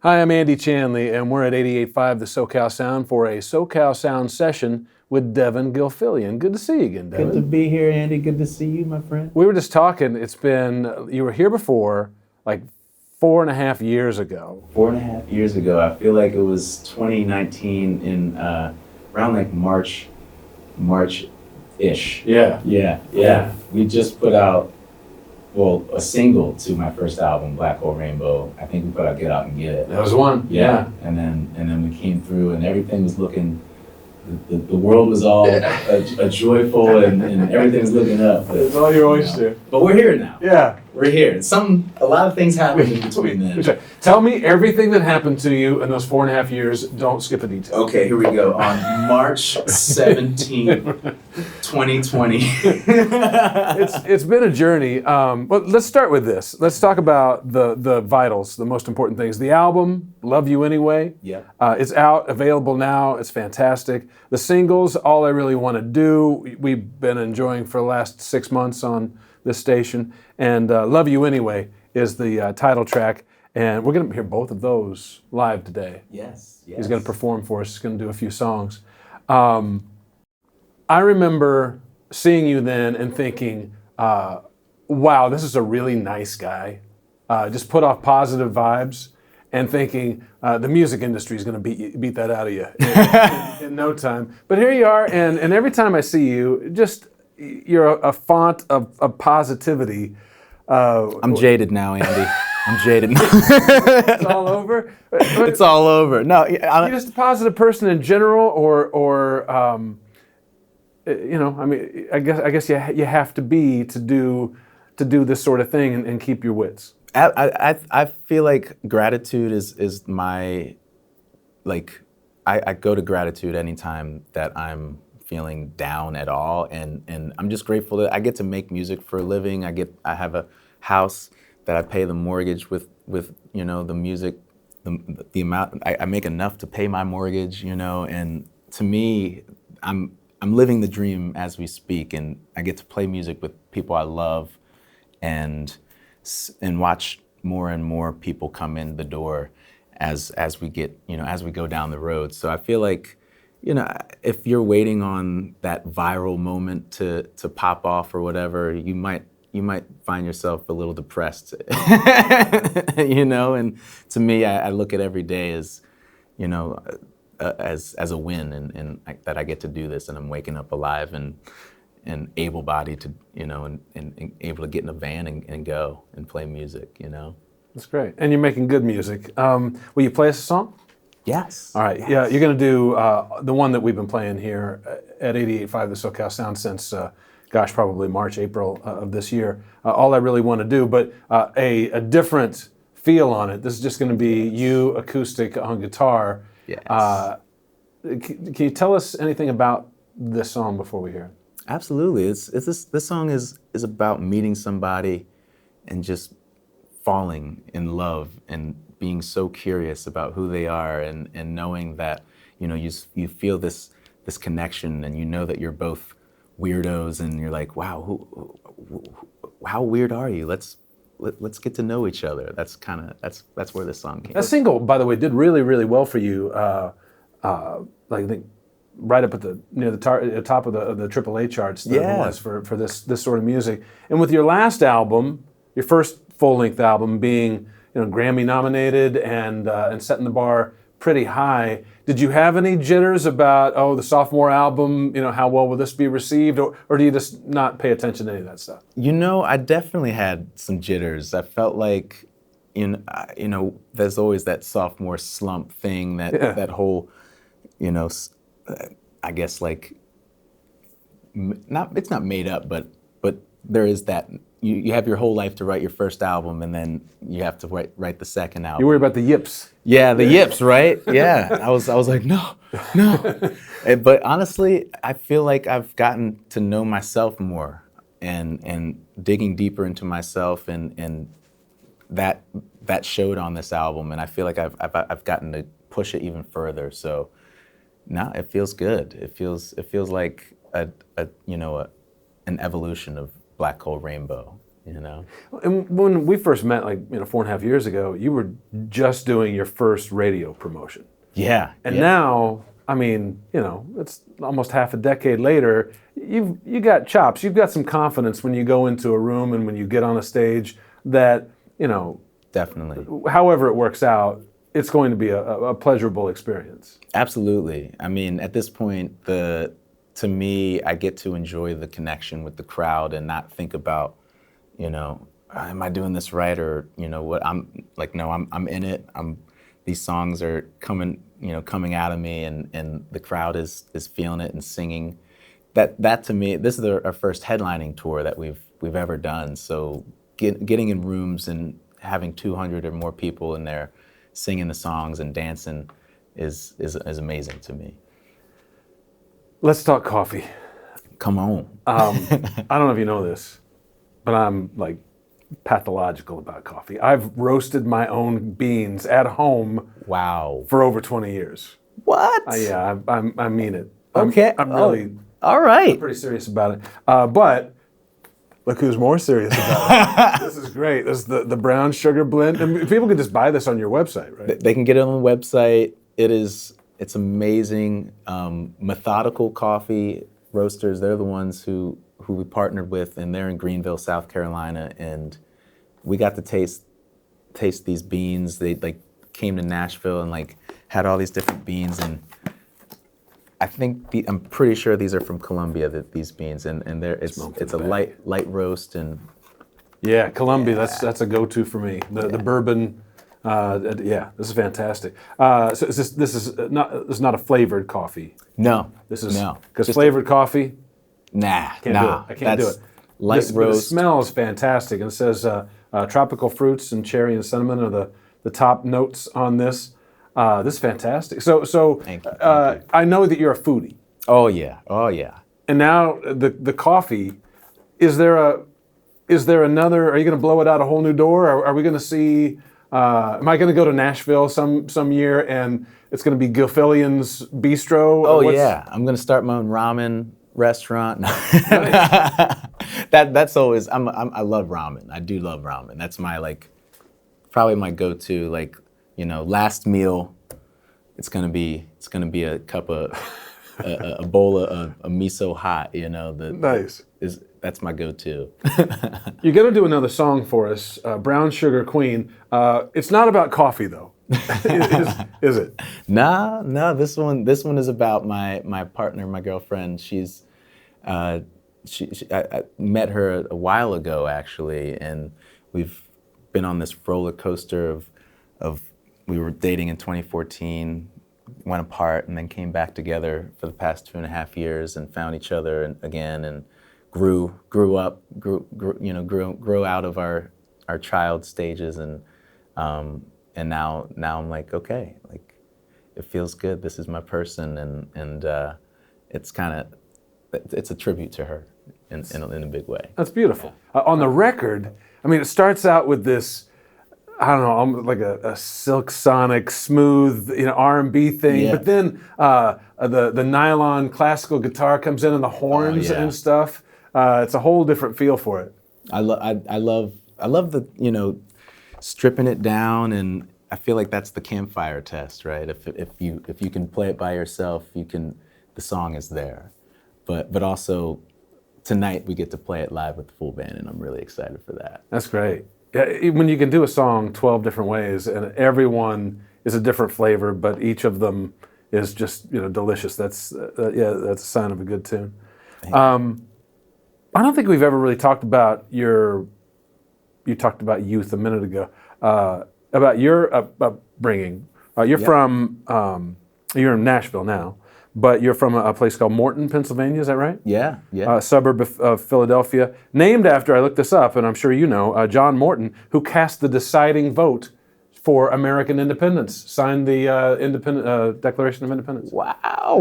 Hi, I'm Andy Chanley, and we're at 88.5 the SoCal Sound for a SoCal Sound session with Devon Gilfillian. Good to see you again, Devon. Good to be here, Andy. Good to see you, my friend. We were just talking. You were here before, like 4.5 years ago. 4.5 years ago, I feel like it was 2019 in around like March-ish. Yeah. We just put out, a single to my first album, Black Hole Rainbow. I think we put out Get Out and Get It. That was one. Yeah. And then we came through and everything was looking, the world was all a joyful and everything was looking up. But, it's all your oyster. But we're here now. Yeah. We're here. A lot of things happened in between then. Tell me everything that happened to you in those 4.5 years. Don't skip a detail. Okay, here we go. On March 17th, 2020. It's been a journey. But let's start with this. Let's talk about the vitals, the most important things. The album, Love You Anyway. Yeah. It's out, available now. It's fantastic. The singles, All I Really Want to Do, we've been enjoying for the last 6 months on this station. And Love You Anyway is the title track. And we're going to hear both of those live today. Yes. He's going to perform for us. He's going to do a few songs. I remember seeing you then and thinking, wow, this is a really nice guy. Just put off positive vibes and thinking the music industry is going to beat that out of you in no time. But here you are, and every time I see you, you're a font of positivity. I'm jaded now, Andy. I'm jaded. It's all over. It's all over. No, you're just a positive person in general, or I guess you have to be to do this sort of thing and keep your wits. I feel like gratitude is my, I go to gratitude anytime that I'm feeling down at all, and I'm just grateful that I get to make music for a living. I have a house that I pay the mortgage with the music, the amount I make enough to pay my mortgage, and to me, I'm living the dream as we speak, and I get to play music with people I love, and watch more and more people come in the door as we get, as we go down the road. So I feel like, if you're waiting on that viral moment to pop off or whatever, you might find yourself a little depressed, and to me, I look at every day as, as a win, and that I get to do this, and I'm waking up alive and able-bodied to, and able to get in a van and go and play music, That's great. And you're making good music. Will you play us a song? Yes. All right. Yes. Yeah, you're going to do the one that we've been playing here at 88.5 the SoCal Sound since, probably March, April of this year. All I Really Want to Do, but a different feel on it. This is just going to be you acoustic on guitar. Yes. Can you tell us anything about this song before we hear it? Absolutely. This song is about meeting somebody and just falling in love and being so curious about who they are, and knowing that you feel this connection, and that you're both weirdos, and you're like, wow, how weird are you? Let's get to know each other. That's where this song came. That single, by the way, did really, really well for you. I think right up at near the top of the AAA charts. Yeah. Was for this sort of music. And with your last album, your first full-length album, being Grammy nominated and setting the bar pretty high, did you have any jitters about the sophomore album? How well will this be received, or do you just not pay attention to any of that stuff? I definitely had some jitters. I felt like there's always that sophomore slump thing, that whole I guess it's not made up, but there is that. You have your whole life to write your first album, and then you have to write the second album. You worry about the yips. Yeah, the yips, right? Yeah, I was like, no. But honestly, I feel like I've gotten to know myself more, and digging deeper into myself, and that showed on this album, and I feel like I've gotten to push it even further. So now it feels good. It feels like an evolution of Black Hole Rainbow. you know. And when we first met, like 4.5 years ago, you were just doing your first radio promotion. Yeah. And now, I mean, it's almost half a decade later. You got chops. You've got some confidence when you go into a room and when you get on a stage that, definitely. however it works out, it's going to be a pleasurable experience. Absolutely. I mean, at this point, to me, I get to enjoy the connection with the crowd and not think about, am I doing this right, or what? I'm like, no, I'm in it. These songs are coming out of me, and the crowd is feeling it and singing. That to me, this is our first headlining tour that we've ever done. So getting in rooms and having 200 or more people in there singing the songs and dancing is amazing to me. Let's talk coffee. Come on. I don't know if you know this, but I'm like pathological about coffee. I've roasted my own beans at home. Wow. For over 20 years. What? Yeah, I mean it. Okay. I'm really all right. pretty serious about it. But look who's more serious about it. This is great. This is the brown sugar blend. And people can just buy this on your website, right? They can get it on the website. It's amazing. Methodical Coffee Roasters, they're the ones who we partnered with, and they're in Greenville, South Carolina, and we got to taste these beans. They came to Nashville and had all these different beans, and I'm pretty sure these are from Colombia, these beans, and it's a light roast, and yeah, Colombia. That's a go-to for me. The bourbon. This is fantastic. So this is not a flavored coffee. No, this is no, because flavored coffee. Nah, can't do it. I can't do it. Light roast. The smell is fantastic, and it says tropical fruits and cherry and cinnamon are the top notes on this. This is fantastic. So Thank you. I know that you're a foodie. Oh yeah. And now the coffee, is there another? Are you going to blow it out a whole new door? Are we going to see? Am I going to go to Nashville some year and it's going to be Gilfillian's Bistro? Oh yeah, I'm going to start my own ramen restaurant. That's always. I love ramen. I do love ramen. That's my probably my go-to. Last meal. It's gonna be a cup of a bowl of a miso hot. Nice. That's my go-to. You're gonna do another song for us, Brown Sugar Queen. It's not about coffee though, is it? No. This one is about my partner, my girlfriend. I met her a while ago actually, and we've been on this roller coaster of we were dating in 2014, went apart, and then came back together for the past 2.5 years and found each other again and grew up, grew out of our child stages, and now I'm like, okay, it feels good. This is my person, and it's a tribute to her in a big way. That's beautiful. On the record, I mean, it starts out with this, I don't know, like a Silk Sonic, smooth, R&B thing. Yeah. But then the nylon classical guitar comes in and the horns and stuff. It's a whole different feel for it. I love the stripping it down, and I feel like that's the campfire test, right? If you can play it by yourself, the song is there. But also tonight we get to play it live with the full band, and I'm really excited for that. That's great. Yeah, when you can do a song 12 different ways and everyone is a different flavor, but each of them is just delicious. That's a sign of a good tune. I don't think we've ever really talked about you talked about youth a minute ago, about your upbringing. You're from you're in Nashville now, but you're from a place called Morton, Pennsylvania. Is that right? Yeah. A suburb of Philadelphia, named after, I looked this up, and I'm sure you know, John Morton, who cast the deciding vote for American independence, signed the Declaration of Independence. Wow,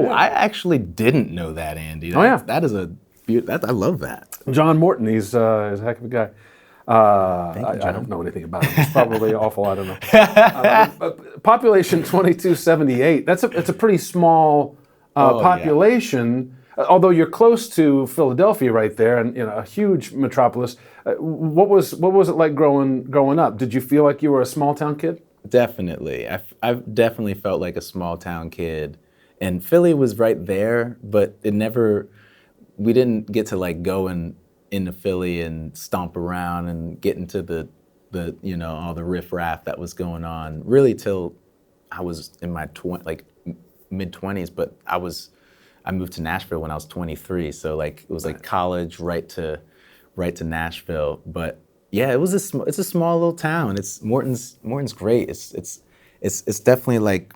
yeah. I actually didn't know that, Andy. That is I love that. John Morton, he's a heck of a guy. I don't know anything about him. It's probably awful. I don't know. Population 2278. It's a pretty small population. Although you're close to Philadelphia right there, and a huge metropolis, what was it like growing up? Did you feel like you were a small town kid? Definitely. I've definitely felt like a small town kid. And Philly was right there, but we didn't get to like go into Philly and stomp around and get into the all the riffraff that was going on really till I was in my mid-20s, but I moved to Nashville when I was 23, so like it was like college right to Nashville. But yeah, it's a small little town. Morton's great. It's definitely like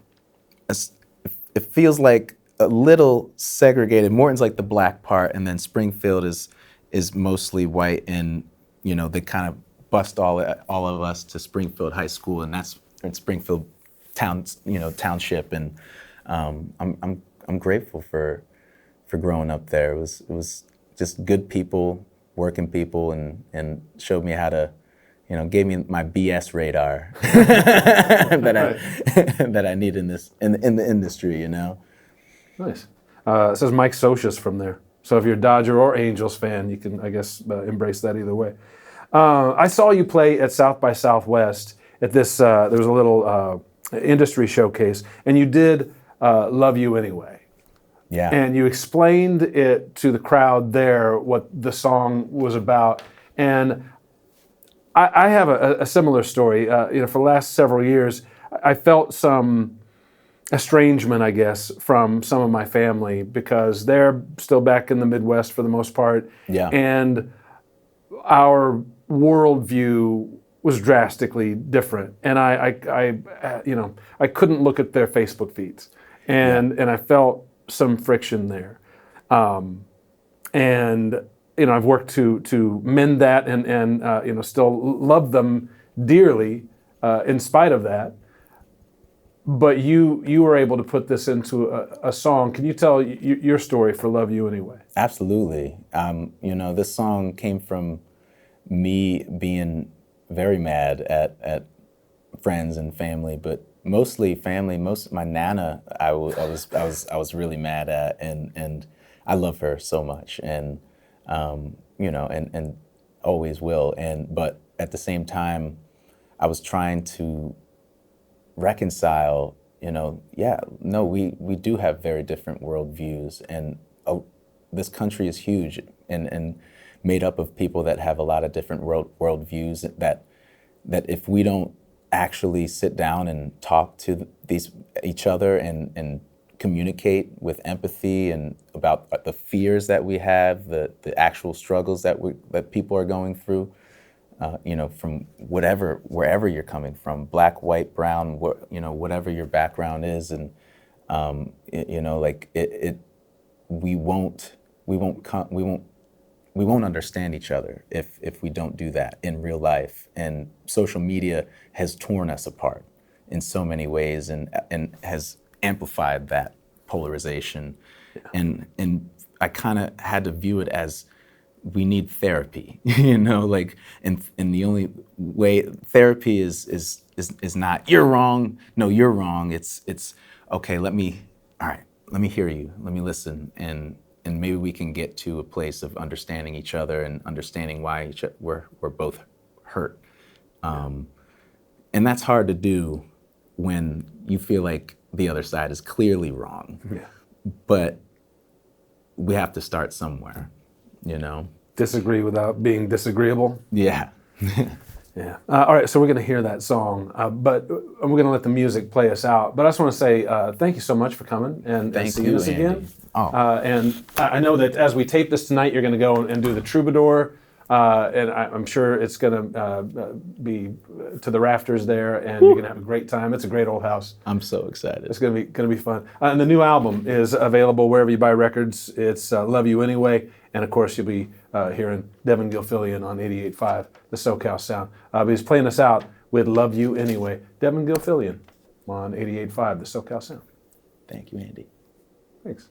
it feels like a little segregated. Morton's like the black part, and then Springfield is mostly white, and they kind of bust all of us to Springfield High School, and that's in Springfield township, and I'm grateful for growing up there. It was just good people, working people, and showed me how to, gave me my BS radar that I need in the industry. Nice. It says Mike Socius from there. So if you're a Dodger or Angels fan, you can, I guess, embrace that either way. I saw you play at South by Southwest at this. There was a little industry showcase, and you did "Love You Anyway." Yeah. And you explained it to the crowd there what the song was about. And I have a similar story. For the last several years, I felt some estrangement, I guess, from some of my family because they're still back in the Midwest for the most part. Yeah. And our worldview was drastically different. And I couldn't look at their Facebook feeds. And I felt some friction there. I've worked to mend that and still love them dearly in spite of that. But you were able to put this into a song. Can you tell your story for "Love You Anyway"? Absolutely. This song came from me being very mad at friends and family, but mostly family. My nana, I was really mad at, and I love her so much, and and always will. But at the same time, I was trying to reconcile. We do have very different worldviews, and this country is huge and made up of people that have a lot of different worldviews. That if we don't actually sit down and talk to each other and communicate with empathy and about the fears that we have, the actual struggles that people are going through, from wherever you're coming from, black, white, brown, whatever your background is, and we won't understand each other if we don't do that in real life. And social media has torn us apart in so many ways and has amplified that polarization. Yeah. And I kind of had to view it as we need therapy, and the only way therapy is not you're wrong, no, you're wrong. It's okay, let me hear you, let me listen, and maybe we can get to a place of understanding each other and understanding why we're both hurt. And that's hard to do when you feel like the other side is clearly wrong. Yeah. But we have to start somewhere, Disagree without being disagreeable. Yeah. Yeah. All right, so we're going to hear that song, but we're going to let the music play us out. But I just want to say thank you so much for coming and seeing us again. Oh. And I know that as we tape this tonight, you're going to go and do the Troubadour, and I'm sure it's going to be to the rafters there, and you're going to have a great time. It's a great old house. I'm so excited. It's going to be fun. And the new album is available wherever you buy records. It's "Love You Anyway," and of course you'll be hearing Devon Gilfillian on 88.5, the SoCal sound. But he's playing us out with "Love You Anyway." Devon Gilfillian on 88.5, the SoCal sound. Thank you, Andy. Thanks.